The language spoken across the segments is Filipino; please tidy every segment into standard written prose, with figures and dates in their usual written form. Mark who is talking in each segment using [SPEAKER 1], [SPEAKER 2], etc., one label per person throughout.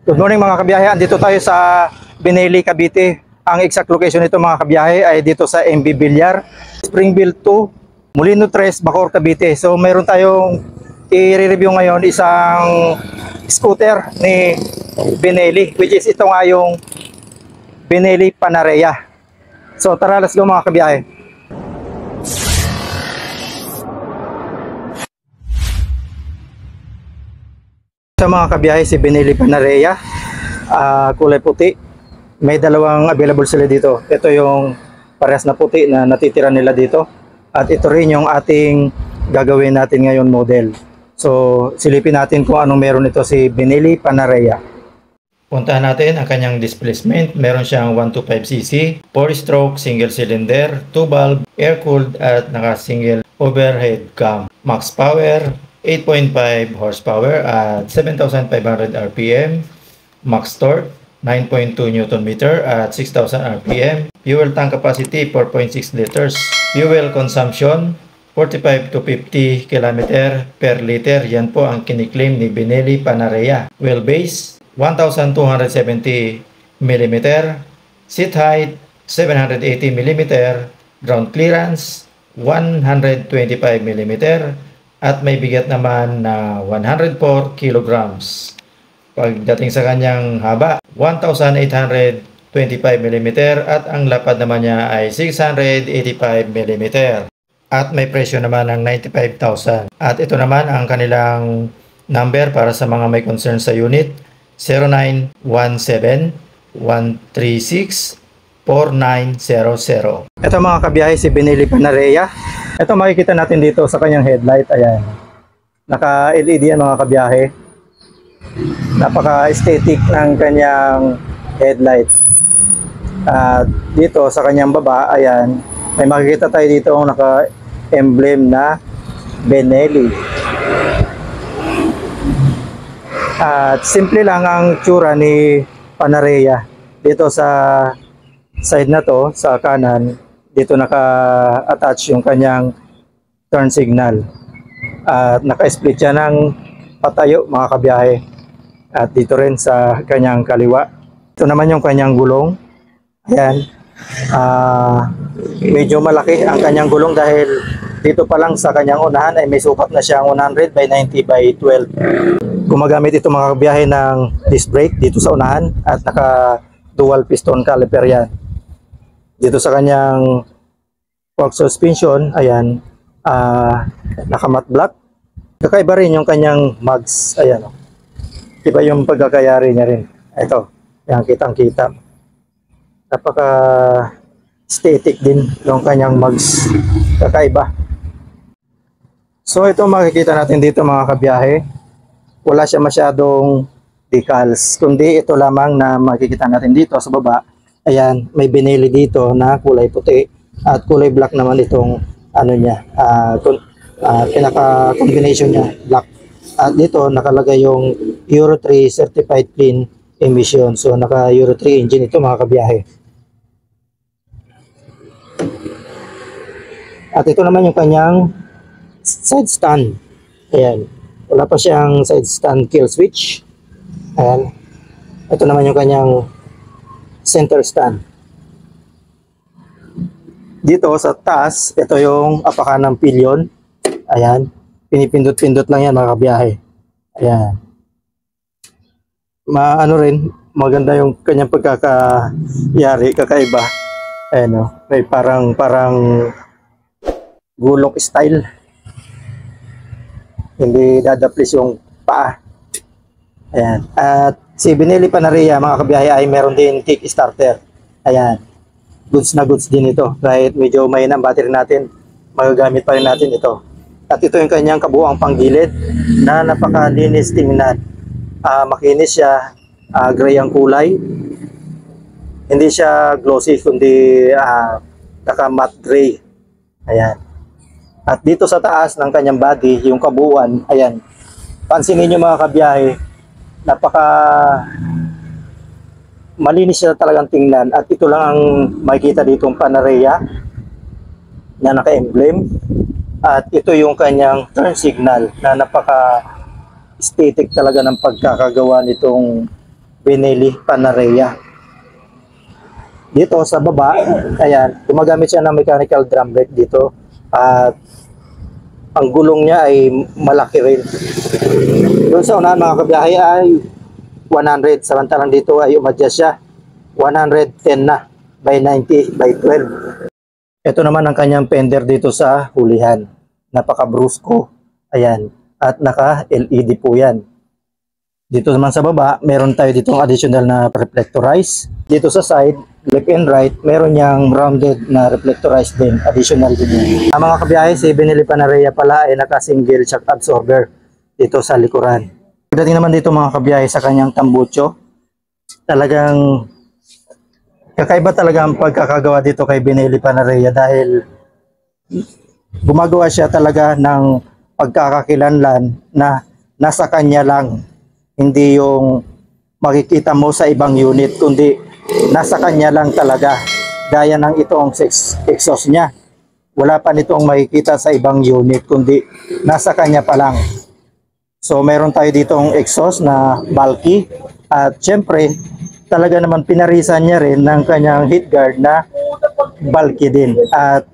[SPEAKER 1] Good morning mga kabiyahe, andito tayo sa Bineli, Cavite. Ang exact location nito mga kabiyahe ay dito sa MB Villar, Springville 2, Molino 3, Bacoor, Cavite. So meron tayong i-review ngayon isang scooter ni Bineli, which is ito nga yung Bineli Panarea. So tara, let's go mga kabiyahe. Sa mga kabiyahe, si Bineli Panarea, kulay puti. May dalawang available sila dito. Ito yung parehas na puti na natitira nila dito. At ito rin yung ating gagawin natin ngayon model. So silipin natin kung anong meron ito si Bineli Panarea. Puntahan natin ang kanyang displacement. Meron siyang 125cc, 4-stroke, single cylinder, 2-valve, air-cooled at naka-single overhead cam. Max power 8.5 horsepower at 7,500 RPM. Max torque 9.2 Nm at 6,000 RPM. Fuel tank capacity 4.6 liters. Fuel consumption 45 to 50 km per liter. Yan po ang kiniklaim ni Bineli Panarea. Wheelbase 1,270 mm. Seat height 780 mm. Ground clearance 125 mm. At may bigat naman na 104 kilograms. Pagdating sa kanyang haba, 1,825 mm at ang lapad naman niya ay 685 mm. At may presyo naman ng 95,000. At ito naman ang kanilang number para sa mga may concern sa unit, 0917-136-4900. Ito mga kabiyahe, si Bineli Panarea. Ito makikita natin dito sa kanyang headlight. Ayan. Naka-LED yan mga kabiyahe. Napaka-aesthetic ng kanyang headlight. At dito sa kanyang baba, ayan, may makikita tayo dito ang naka-emblem na Bineli. At simple lang ang tsura ni Panarea. Dito sa side na to, sa kanan, dito naka-attach yung kanyang turn signal. At naka-split siya ng patayo mga kabiyahe. At dito rin sa kanyang kaliwa. Ito naman yung kanyang gulong. Ayan. Medyo malaki ang kanyang gulong dahil dito pa lang sa kanyang unahan ay may sukat na siyang 100 by 90 by 12. Gumagamit ito mga kabiyahe ng disc brake dito sa unahan at naka dual piston caliper yan. Dito sa kanyang fork suspension, ayan, naka matte black. Kakaiba rin yung kanyang mugs, ayan, iba yung pagkakayari niya rin. Ito, yan, kitang-kita. Napaka aesthetic din yung kanyang mugs. Kakaiba. So ito makikita natin dito mga kabiyahe. Wala siya masyadong decals. Kundi ito lamang na makikita natin dito sa baba. Ayan, may Bineli dito na kulay puti. At kulay black naman itong ano niya. Pinaka-combination niya, black. At dito nakalagay yung Euro 3 Certified Clean Emission. So naka Euro 3 engine ito mga kabiyahe. At ito naman yung kanyang side stand. Ayan. Wala pa siyang side stand kill switch. Ayan. Ito naman yung kanyang center stand. Dito sa taas, ito yung apakan ng pillion. Ayan. Pinipindot-pindot lang yan mga kabiyahe. Ayan. Ano rin, maganda yung kanyang pagkakayari, kakaiba. Ayan o. May parang gulok style. Hindi dadaplis yung paa. Ayan. At si Bineli Panarea mga kabiyahe ay meron din kickstarter. Ayan. Goods na goods din ito. Kahit medyo may ang battery natin, magagamit pa rin natin ito. At ito yung kanyang kabuuang panggilid na napakalinis tingnan. Makinis siya, gray ang kulay. Hindi siya glossy kundi naka-matte gray. Ayan. At dito sa taas ng kanyang body, yung kabuuan, ayan. Pansinin nyo mga kabiyahe, napaka malinis siya talagang tingnan. At ito lang ang makikita dito ng Panarea na naka-emblem. At ito yung kanyang turn signal na napaka aesthetic talaga ng pagkakagawa nitong Benelli Panarea. Dito sa baba, ayan, gumagamit siya ng mechanical drum brake dito at ang gulong niya ay malaki rin. Doon sa unahan mga kabiyahe ay 100, samantalang dito ay umadjust siya 110 na by 90 by 12. Ito naman ang kanyang fender dito sa hulihan. Napaka-brusco. Ayan. At naka-LED po yan. Dito naman sa baba, meron tayo ditong additional na reflectorize. Dito sa side, left and right, meron niyang rounded na reflectorize din. Additional din. Ang mga kabiyahe, si Benelli Panarea pala ay naka-single shock absorber dito sa likuran. Pagdating naman dito mga kabiyahe sa kanyang tambucho, talagang kakaiba talaga ang pagkakagawa dito kay Benelli Panarea dahil gumagawa siya talaga ng pagkakakilanlan na nasa kanya lang. Hindi yung makikita mo sa ibang unit, kundi nasa kanya lang talaga. Gaya ng itong exhaust niya. Wala pa nitong makikita sa ibang unit, kundi nasa kanya pa lang. So meron tayo ditong exhaust na bulky at syempre talaga naman pinarisan niya rin ng kanyang heat guard na bulky din at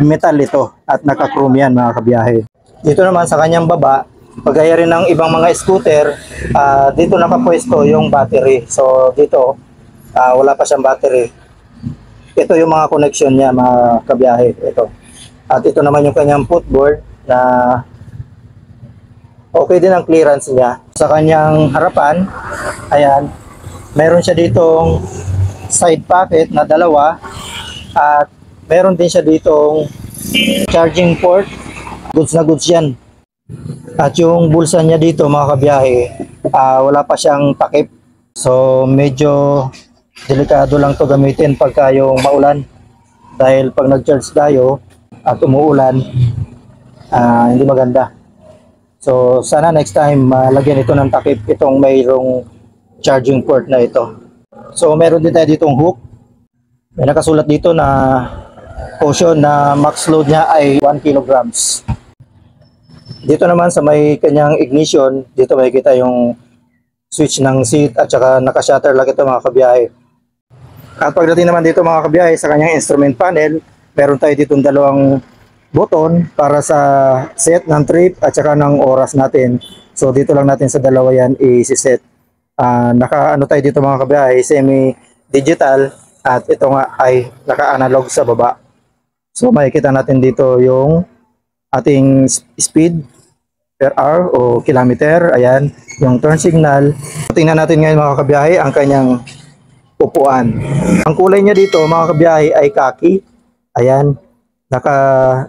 [SPEAKER 1] metal ito at naka-chrome yan mga kabiyahe. Dito naman sa kanyang baba, pagaya rin ng ibang mga scooter, dito nakapwesto yung battery. So dito wala pa siyang battery. Ito yung mga connection niya mga kabiyahe. Ito. At ito naman yung kanyang footboard na okay din ang clearance niya. Sa kanyang harapan, ayan, meron siya ditong side pocket na dalawa at meron din siya ditong charging port. Goods na goods yan. At yung bulsa niya dito mga kabiyahe, wala pa siyang takip. So medyo delikado lang to gamitin pagka yung maulan. Dahil pag nag-charge tayo at umuulan, hindi maganda. So sana next time lagyan ito ng takip itong mayroong charging port na ito. So meron din tayo ditong hook. May nakasulat dito na caution na max load niya ay 1 kilograms. Dito naman sa may kanyang ignition, dito makikita yung switch ng seat at saka naka-shutter lock ito mga kabiyahe. At pagdating naman dito mga kabiyahe sa kanyang instrument panel, meron tayo ditong dalawang button para sa set ng trip at saka ng oras natin. So dito lang natin sa dalawa yan i-set. Naka-ano tayo dito mga kabiyahe, semi-digital at ito nga ay naka-analog sa baba. So makikita natin dito yung ating speed per hour o kilometer. Ayan, yung turn signal. Tingnan natin ngayon mga kabiyahe ang kanyang upuan. Ang kulay niya dito mga kabiyahe ay khaki. Ayan, naka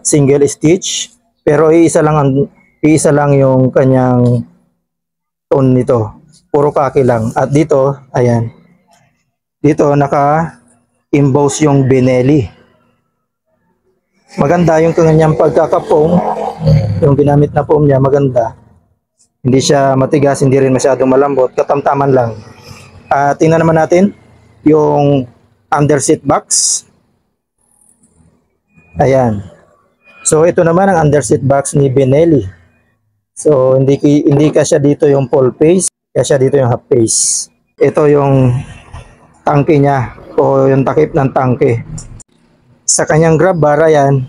[SPEAKER 1] single stitch pero iisa lang yung kanyang tone nito. Puro khaki lang. At dito, ayan. Dito naka emboss yung Benelli. Maganda yung kanyang pagkaka-foam. Yung ginamit na foam niya maganda. Hindi siya matigas, hindi rin masyadong malambot, katamtaman lang. Tingnan naman natin yung under seat box. Ayan. So ito naman ang under seat box ni Benelli. So hindi kasi dito yung full face, kasi dito yung half face. Ito yung tangke niya o yung takip ng tangke. Sa kanyang grab bar, ayan,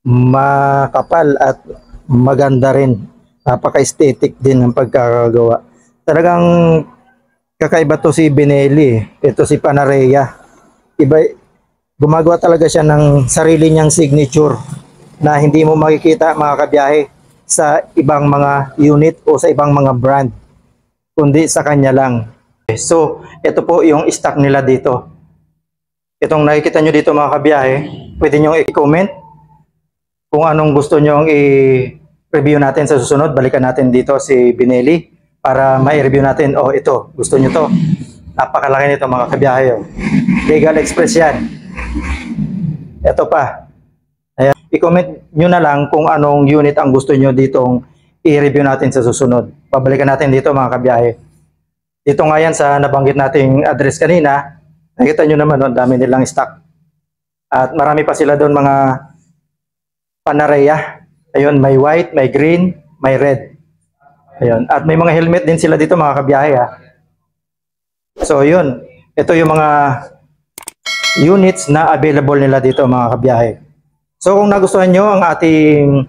[SPEAKER 1] makapal at maganda rin. Napaka-aesthetic din ng pagkakagawa. Talagang kakaiba to si Benelli. Ito si Panarea. Iba, gumagawa talaga siya ng sarili niyang signature na hindi mo makikita mga kabiyahe sa ibang mga unit o sa ibang mga brand, kundi sa kanya lang. So, ito po yung stock nila dito. Itong nakikita nyo dito mga kabiyahe, pwede nyo i-comment kung anong gusto nyo i-review natin sa susunod. Balikan natin dito si Benelli para ma-review natin. Oh, ito, gusto nyo to. Napakalaki nito mga kabiyahe. Oh. Legal Express yan. Ito pa. Ayan. I-comment nyo na lang kung anong unit ang gusto nyo ditong i-review natin sa susunod. Pabalikan natin dito mga kabiyahe. Dito nga yan sa nabanggit nating address kanina. Nakita nyo naman, ang dami nilang stock. At marami pa sila doon mga Panarea. Ayun, may white, may green, may red. Ayun. At may mga helmet din sila dito mga kabiyahe. Ha? So yun, ito yung mga units na available nila dito mga kabiyahe. So kung nagustuhan nyo ang ating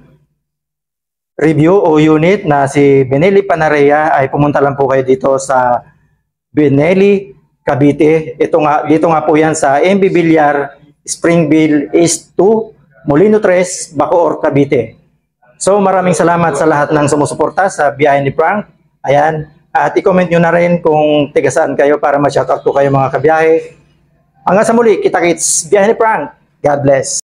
[SPEAKER 1] review o unit na si Benelli Panarea, ay pumunta lang po kayo dito sa Benelli, Cavite. Dito nga po yan sa MB Villar, Springville East 2, Molino 3, Bacoor, Cavite. So maraming salamat sa lahat ng sumusuporta sa biyahe ni Frank. Ayan. At i-comment nyo na rin kung tiga saan kayo para ma-shoutout ko kayo mga kabiyahe. Hanggang sa muli, kita-kits, biyahe ni Frank. God bless.